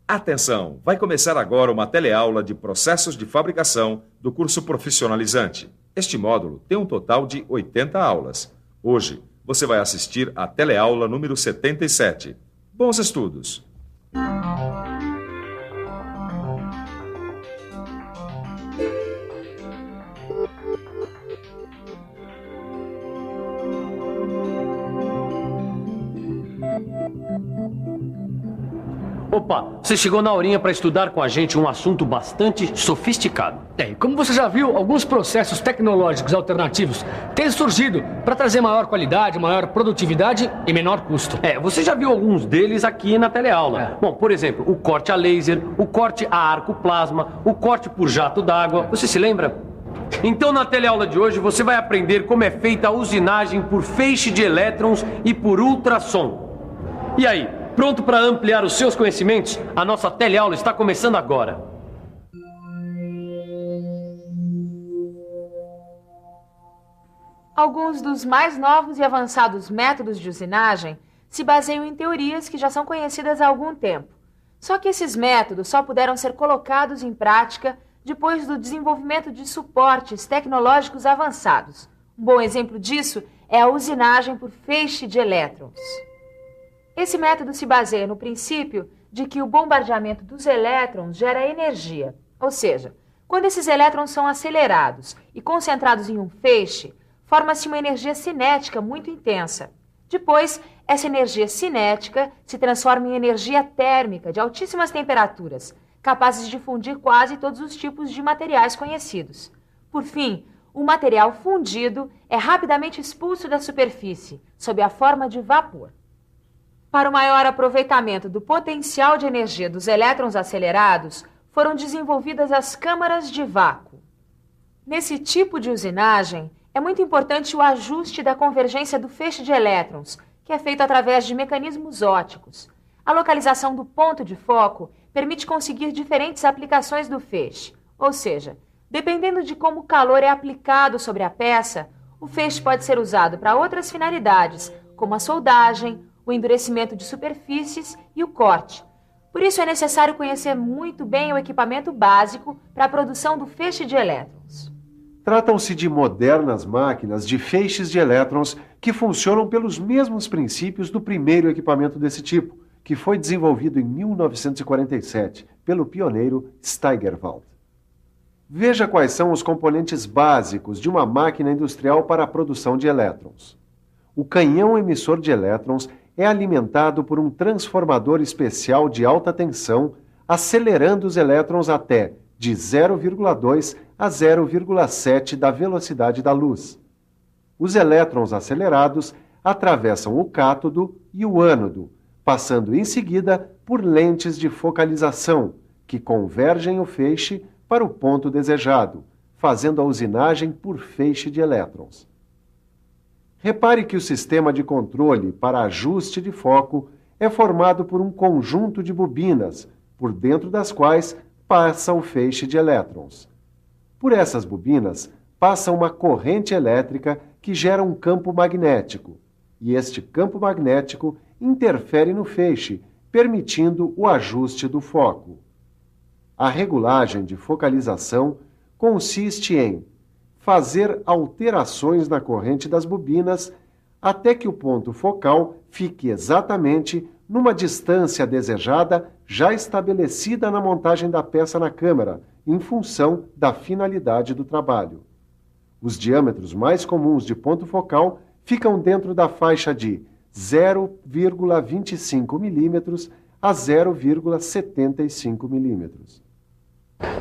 Atenção! Vai começar agora uma teleaula de processos de fabricação do curso profissionalizante. Este módulo tem um total de 80 aulas. Hoje, você vai assistir à teleaula número 77. Bons estudos! Opa, você chegou na horinha para estudar com a gente um assunto bastante sofisticado. E como você já viu, alguns processos tecnológicos alternativos têm surgido para trazer maior qualidade, maior produtividade e menor custo. Você já viu alguns deles aqui na teleaula. Bom, por exemplo, o corte a laser, o corte a arco plasma, o corte por jato d'água. Você se lembra? Então, na teleaula de hoje, você vai aprender como é feita a usinagem por feixe de elétrons e por ultrassom. E aí? Pronto para ampliar os seus conhecimentos? A nossa teleaula está começando agora. Alguns dos mais novos e avançados métodos de usinagem se baseiam em teorias que já são conhecidas há algum tempo. Só que esses métodos só puderam ser colocados em prática depois do desenvolvimento de suportes tecnológicos avançados. Um bom exemplo disso é a usinagem por feixe de elétrons. Esse método se baseia no princípio de que o bombardeamento dos elétrons gera energia. Ou seja, quando esses elétrons são acelerados e concentrados em um feixe, forma-se uma energia cinética muito intensa. Depois, essa energia cinética se transforma em energia térmica de altíssimas temperaturas, capazes de fundir quase todos os tipos de materiais conhecidos. Por fim, o material fundido é rapidamente expulso da superfície, sob a forma de vapor. Para o maior aproveitamento do potencial de energia dos elétrons acelerados, foram desenvolvidas as câmaras de vácuo. Nesse tipo de usinagem, é muito importante o ajuste da convergência do feixe de elétrons, que é feito através de mecanismos ópticos. A localização do ponto de foco permite conseguir diferentes aplicações do feixe, ou seja, dependendo de como o calor é aplicado sobre a peça, o feixe pode ser usado para outras finalidades, como a soldagem, o endurecimento de superfícies e o corte. Por isso é necessário conhecer muito bem o equipamento básico para a produção do feixe de elétrons. Tratam-se de modernas máquinas de feixes de elétrons que funcionam pelos mesmos princípios do primeiro equipamento desse tipo, que foi desenvolvido em 1947 pelo pioneiro Steigerwald. Veja quais são os componentes básicos de uma máquina industrial para a produção de elétrons. O canhão emissor de elétrons é alimentado por um transformador especial de alta tensão, acelerando os elétrons até de 0,2 a 0,7 da velocidade da luz. Os elétrons acelerados atravessam o cátodo e o ânodo, passando em seguida por lentes de focalização, que convergem o feixe para o ponto desejado, fazendo a usinagem por feixe de elétrons. Repare que o sistema de controle para ajuste de foco é formado por um conjunto de bobinas, por dentro das quais passa o feixe de elétrons. Por essas bobinas passa uma corrente elétrica que gera um campo magnético, e este campo magnético interfere no feixe, permitindo o ajuste do foco. A regulagem de focalização consiste em fazer alterações na corrente das bobinas até que o ponto focal fique exatamente numa distância desejada já estabelecida na montagem da peça na câmara, em função da finalidade do trabalho. Os diâmetros mais comuns de ponto focal ficam dentro da faixa de 0,25 milímetros a 0,75 milímetros.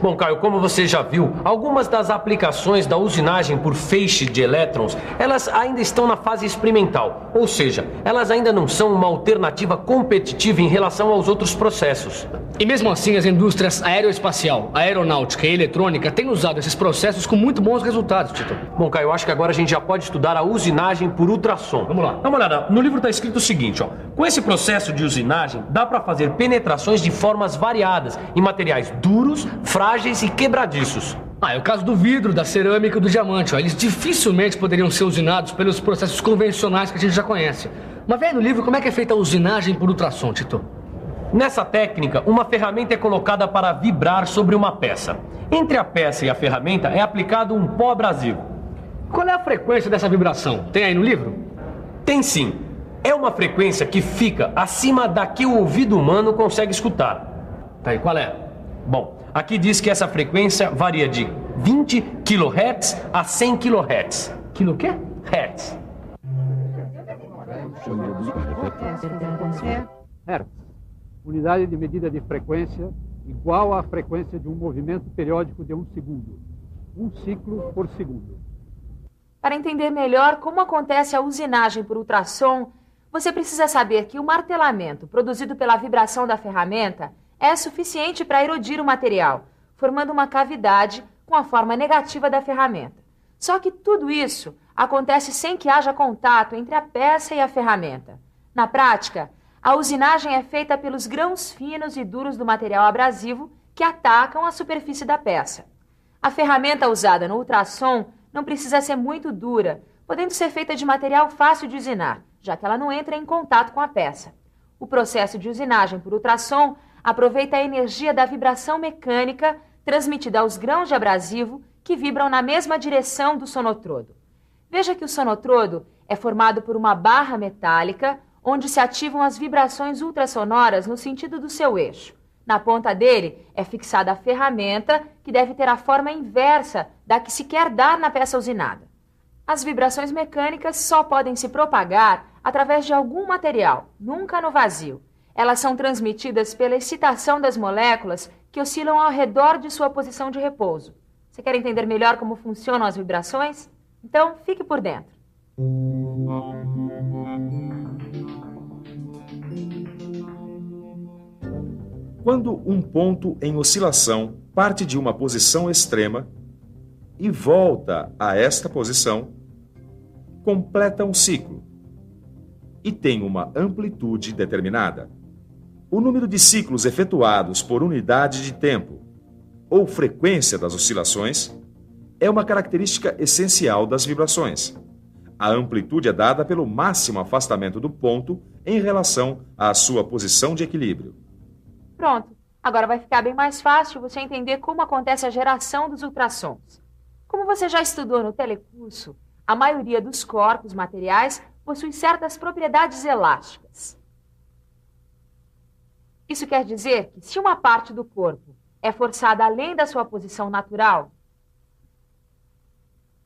Bom, Caio, como você já viu, algumas das aplicações da usinagem por feixe de elétrons, elas ainda estão na fase experimental, ou seja, elas ainda não são uma alternativa competitiva em relação aos outros processos. E mesmo assim, as indústrias aeroespacial, aeronáutica e eletrônica têm usado esses processos com muito bons resultados, Tito. Bom, Caio, eu acho que agora a gente já pode estudar a usinagem por ultrassom. Vamos lá. Dá uma olhada, no livro está escrito o seguinte, ó. Com esse processo de usinagem, dá para fazer penetrações de formas variadas em materiais duros, frágeis e quebradiços. É o caso do vidro, da cerâmica e do diamante. Eles dificilmente poderiam ser usinados pelos processos convencionais que a gente já conhece. Mas vem no livro como é que é feita a usinagem por ultrassom, Tito. Nessa técnica, uma ferramenta é colocada para vibrar sobre uma peça. Entre a peça e a ferramenta é aplicado um pó abrasivo. Qual é a frequência dessa vibração? Tem aí no livro? Tem sim. É uma frequência que fica acima da que o ouvido humano consegue escutar. Tá aí, qual é? Bom, aqui diz que essa frequência varia de 20 kHz a 100 kHz. Quilo o quê? Hertz. Hertz, unidade de medida de frequência igual à frequência de um movimento periódico de 1 segundo. 1 ciclo por segundo. Para entender melhor como acontece a usinagem por ultrassom, você precisa saber que o martelamento produzido pela vibração da ferramenta é suficiente para erodir o material, formando uma cavidade com a forma negativa da ferramenta. Só que tudo isso acontece sem que haja contato entre a peça e a ferramenta. Na prática, a usinagem é feita pelos grãos finos e duros do material abrasivo que atacam a superfície da peça. A ferramenta usada no ultrassom não precisa ser muito dura, podendo ser feita de material fácil de usinar, já que ela não entra em contato com a peça. O processo de usinagem por ultrassom aproveita a energia da vibração mecânica transmitida aos grãos de abrasivo que vibram na mesma direção do sonotrodo. Veja que o sonotrodo é formado por uma barra metálica onde se ativam as vibrações ultrassonoras no sentido do seu eixo. Na ponta dele é fixada a ferramenta, que deve ter a forma inversa da que se quer dar na peça usinada. As vibrações mecânicas só podem se propagar através de algum material, nunca no vazio. Elas são transmitidas pela excitação das moléculas que oscilam ao redor de sua posição de repouso. Você quer entender melhor como funcionam as vibrações? Então, fique por dentro. Quando um ponto em oscilação parte de uma posição extrema e volta a esta posição, completa um ciclo e tem uma amplitude determinada. O número de ciclos efetuados por unidade de tempo ou frequência das oscilações é uma característica essencial das vibrações. A amplitude é dada pelo máximo afastamento do ponto em relação à sua posição de equilíbrio. Pronto, agora vai ficar bem mais fácil você entender como acontece a geração dos ultrassons. Como você já estudou no telecurso, a maioria dos corpos materiais possui certas propriedades elásticas. Isso quer dizer que se uma parte do corpo é forçada além da sua posição natural,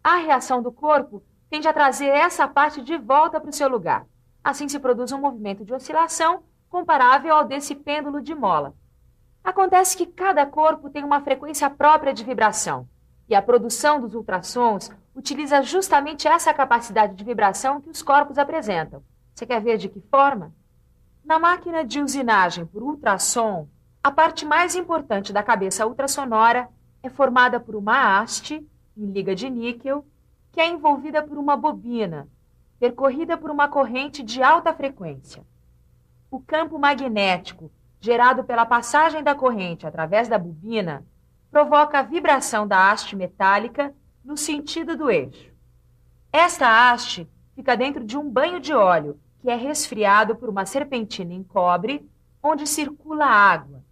a reação do corpo tende a trazer essa parte de volta para o seu lugar. Assim se produz um movimento de oscilação comparável ao desse pêndulo de mola. Acontece que cada corpo tem uma frequência própria de vibração, e a produção dos ultrassons utiliza justamente essa capacidade de vibração que os corpos apresentam. Você quer ver de que forma? Na máquina de usinagem por ultrassom, a parte mais importante da cabeça ultrassonora é formada por uma haste em liga de níquel, que é envolvida por uma bobina, percorrida por uma corrente de alta frequência. O campo magnético, gerado pela passagem da corrente através da bobina, provoca a vibração da haste metálica no sentido do eixo. Esta haste fica dentro de um banho de óleo, que é resfriado por uma serpentina em cobre, onde circula água.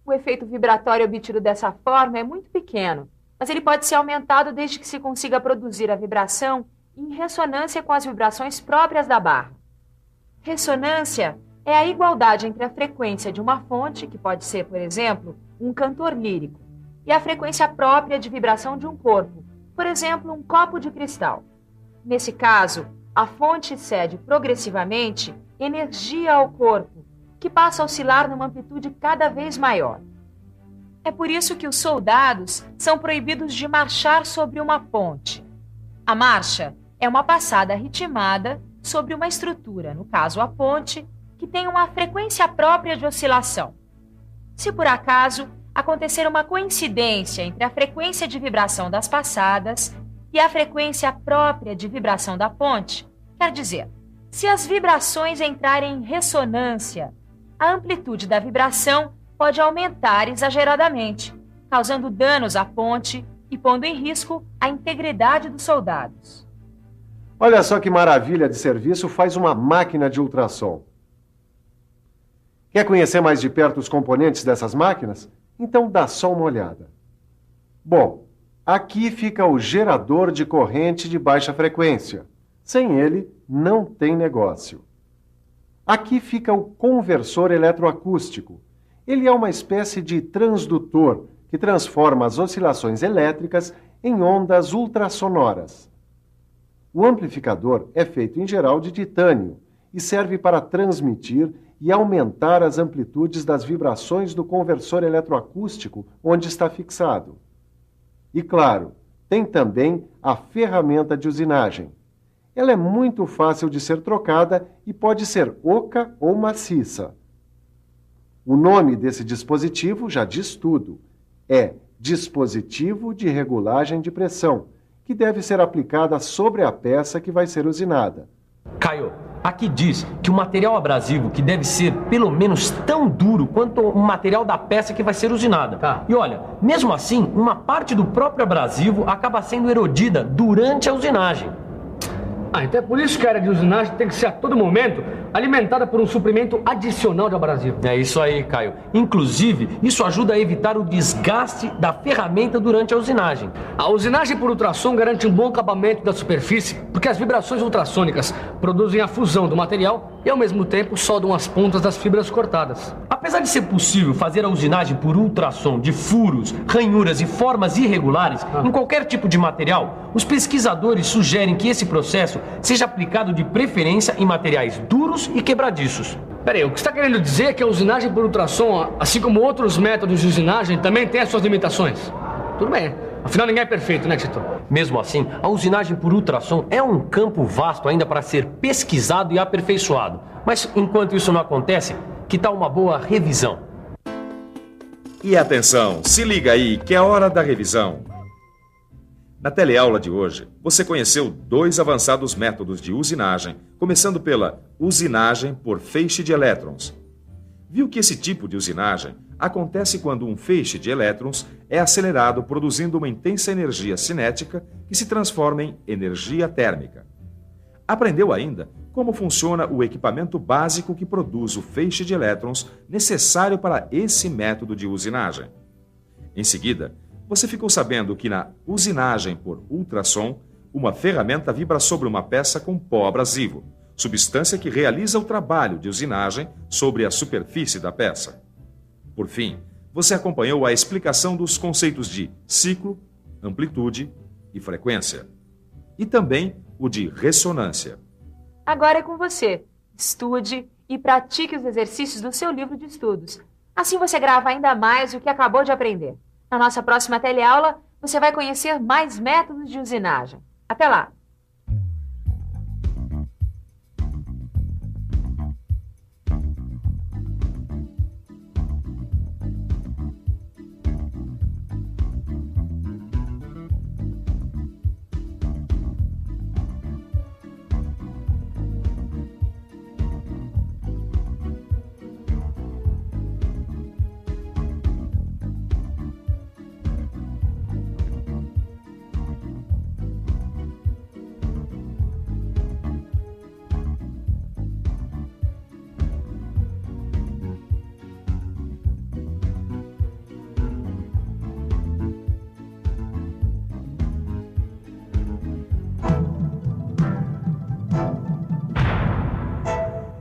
O efeito vibratório obtido dessa forma é muito pequeno, mas ele pode ser aumentado desde que se consiga produzir a vibração em ressonância com as vibrações próprias da barra. Ressonância é a igualdade entre a frequência de uma fonte, que pode ser, por exemplo, um cantor lírico, e a frequência própria de vibração de um corpo, por exemplo, um copo de cristal. Nesse caso, a fonte cede progressivamente energia ao corpo, que passa a oscilar numa amplitude cada vez maior. É por isso que os soldados são proibidos de marchar sobre uma ponte. A marcha é uma passada ritmada sobre uma estrutura, no caso a ponte, que tem uma frequência própria de oscilação. Se por acaso acontecer uma coincidência entre a frequência de vibração das passadas e a frequência própria de vibração da ponte, quer dizer, se as vibrações entrarem em ressonância, a amplitude da vibração pode aumentar exageradamente, causando danos à ponte e pondo em risco a integridade dos soldados. Olha só que maravilha de serviço faz uma máquina de ultrassom. Quer conhecer mais de perto os componentes dessas máquinas? Então dá só uma olhada. Bom, aqui fica o gerador de corrente de baixa frequência. Sem ele, não tem negócio. Aqui fica o conversor eletroacústico. Ele é uma espécie de transdutor que transforma as oscilações elétricas em ondas ultrassonoras. O amplificador é feito em geral de titânio e serve para transmitir e aumentar as amplitudes das vibrações do conversor eletroacústico onde está fixado. E claro, tem também a ferramenta de usinagem. Ela é muito fácil de ser trocada e pode ser oca ou maciça. O nome desse dispositivo já diz tudo. É dispositivo de regulagem de pressão, que deve ser aplicada sobre a peça que vai ser usinada. Caio, aqui diz que o material abrasivo que deve ser pelo menos tão duro quanto o material da peça que vai ser usinada. Tá. E olha, mesmo assim, uma parte do próprio abrasivo acaba sendo erodida durante a usinagem. Então é por isso que a área de usinagem tem que ser a todo momento alimentada por um suprimento adicional de abrasivo. É isso aí, Caio. Inclusive, isso ajuda a evitar o desgaste da ferramenta durante a usinagem. A usinagem por ultrassom garante um bom acabamento da superfície, porque as vibrações ultrassônicas produzem a fusão do material e, ao mesmo tempo, soldam as pontas das fibras cortadas. Apesar de ser possível fazer a usinagem por ultrassom de furos, ranhuras e formas irregulares em qualquer tipo de material, os pesquisadores sugerem que esse processo seja aplicado de preferência em materiais duros e quebradiços. Peraí, o que você está querendo dizer é que a usinagem por ultrassom, assim como outros métodos de usinagem, também tem as suas limitações? Tudo bem, afinal ninguém é perfeito, né, Tito? Mesmo assim, a usinagem por ultrassom é um campo vasto ainda para ser pesquisado e aperfeiçoado. Mas enquanto isso não acontece, que tal uma boa revisão? E atenção, se liga aí que é hora da revisão. Na teleaula de hoje, você conheceu 2 avançados métodos de usinagem, começando pela usinagem por feixe de elétrons. Viu que esse tipo de usinagem acontece quando um feixe de elétrons é acelerado, produzindo uma intensa energia cinética que se transforma em energia térmica. Aprendeu ainda como funciona o equipamento básico que produz o feixe de elétrons necessário para esse método de usinagem. Em seguida, você ficou sabendo que na usinagem por ultrassom, uma ferramenta vibra sobre uma peça com pó abrasivo, substância que realiza o trabalho de usinagem sobre a superfície da peça. Por fim, você acompanhou a explicação dos conceitos de ciclo, amplitude e frequência. E também o de ressonância. Agora é com você. Estude e pratique os exercícios do seu livro de estudos. Assim você grava ainda mais o que acabou de aprender. Na nossa próxima teleaula, você vai conhecer mais métodos de usinagem. Até lá!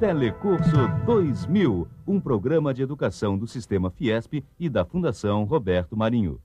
Telecurso 2000, um programa de educação do Sistema Fiesp e da Fundação Roberto Marinho.